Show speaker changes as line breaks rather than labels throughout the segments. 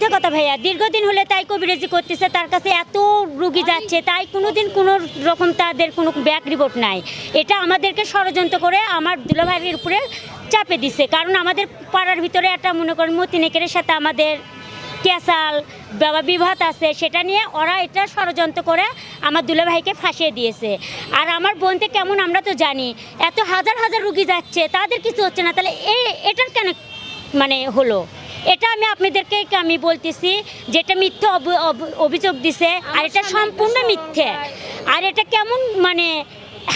মিথ্যা কথা ভাইয়া, দীর্ঘদিন হলে তাই কবিরাজি করতেছে, তার কাছে এত রুগী যাচ্ছে, তাই কোনোদিন কোনো রকম তাদের কোনো ব্যাক রিপোর্ট নাই। এটা আমাদেরকে ষড়যন্ত্র করে আমার দুলাভাইয়ের উপরে চাপে দিছে। কারণ আমাদের পাড়ার ভিতরে একটা মনে করেন মতিনেকের সাথে আমাদের ক্যাসাল বাবা বিভাত আছে, সেটা নিয়ে ওরা এটা ষড়যন্ত্র করে আমার দুলাভাইকে ফাঁসিয়ে দিয়েছে। আর আমার বোনতে কেমন আমরা তো জানি, এত হাজার হাজার রুগী যাচ্ছে, তাদের কিছু হচ্ছে না, তাহলে এটার কেন মানে হলো? এটা আমি আপনাদেরকে আমি বলতেছি, যেটা মিথ্যে অভিযোগ দিছে, আর এটা সম্পূর্ণ মিথ্যে। আর এটা কেমন মানে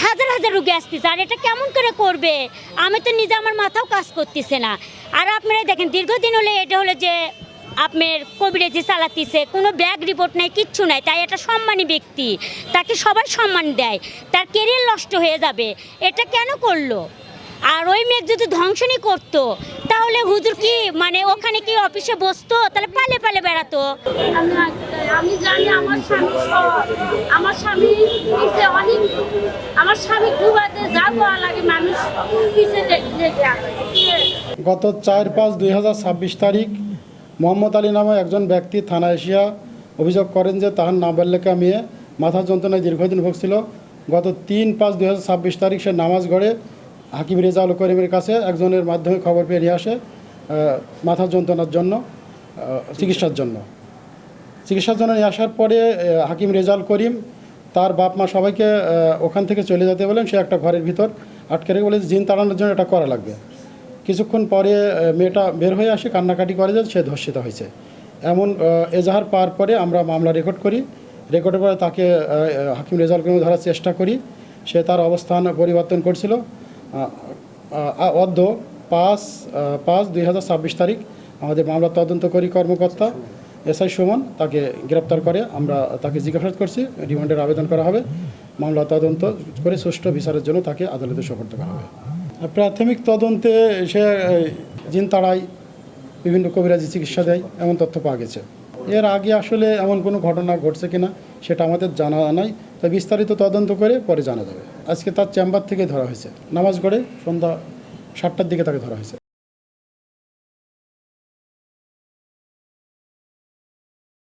হাজার হাজার রুগী আসতেছে, আর এটা কেমন করে করবে? আমি তো নিজে আমার মাথাও কাজ করতেছে না। আর আপনারা দেখেন দীর্ঘদিন হলে এটা হলো যে আপনার কবিরাজি চালাতিছে, কোনো ব্যাগ রিপোর্ট নাই, কিচ্ছু নাই, তাই এটা সম্মানী ব্যক্তি, তাকে সবাই সম্মান দেয়, তার কেরিয়ার নষ্ট হয়ে যাবে, এটা কেন করলো? আর ওই মেয়ে যদি ধ্বংসনই করতো, তাহলে হুজুর কি মানে ওখানে কি অফিসে বসতো? তাহলে পালে পালে বেড়াতো।
আমি জানি আমার স্বামী আমার স্বামী পিছে অনেক, আমার স্বামী ডুবাতে যা করা লাগে মানুষ পিছে দেখে আসে।
গত 4/5/2026 তারিখ মোহাম্মদ আলী নামে একজন ব্যক্তি থানায় এসিয়া অভিযোগ করেন যে তাহার নাবালিকা মেয়ে মাথা যন্ত্রণায় দীর্ঘদিন ভুগছিল। গত 3/5/2026 তারিখ সে নামাজ গড়ে হাকিম রেজাউল করিমের কাছে একজনের মাধ্যমে খবর পেয়ে নিয়ে আসে মাথা যন্ত্রণার জন্য চিকিৎসার জন্য নিয়ে আসার পরে হাকিম রেজাউল করিম তার বাপ মা সবাইকে ওখান থেকে চলে যেতে বলেন। সে একটা ঘরের ভিতর আটকে রেখে বলে জিন তাড়ানোর জন্য এটা করা লাগবে। কিছুক্ষণ পরে মেয়েটা বের হয়ে আসে, কান্নাকাটি করে যে সে ধর্ষিত হয়েছে। এমন এজাহার পাওয়ার পরে আমরা মামলা রেকর্ড করি। রেকর্ডের পরে তাকে হাকিম রেজাউল করিম ধরার চেষ্টা করি। সে তার অবস্থান পরিবর্তন করছিল। 5/5/2026 তারিখ আমাদের মামলা তদন্তকারী কর্মকর্তা এসআই সুমন তাকে গ্রেপ্তার করে। আমরা তাকে জিজ্ঞাসাবাদ করছি, রিমান্ডের আবেদন করা হবে। মামলা তদন্ত করে সুষ্ঠু বিচারের জন্য তাকে আদালতে সোপর্দ করা হবে। প্রাথমিক তদন্তে সে জিন তাড়ায়, বিভিন্ন কবিরাজি চিকিৎসা দেয়, এমন তথ্য পাওয়া গেছে। এর আগে আসলে এমন কোনো ঘটনা ঘটছে কিনা সেটা আমাদের জানা নাই, তাই বিস্তারিত তদন্ত করে পরে জানা যাবে। আজকে তার চেম্বার থেকে ধরা হয়েছে, নামাজ গড়ে সন্ধ্যা 7টার দিকে তাকে ধরা হয়েছে।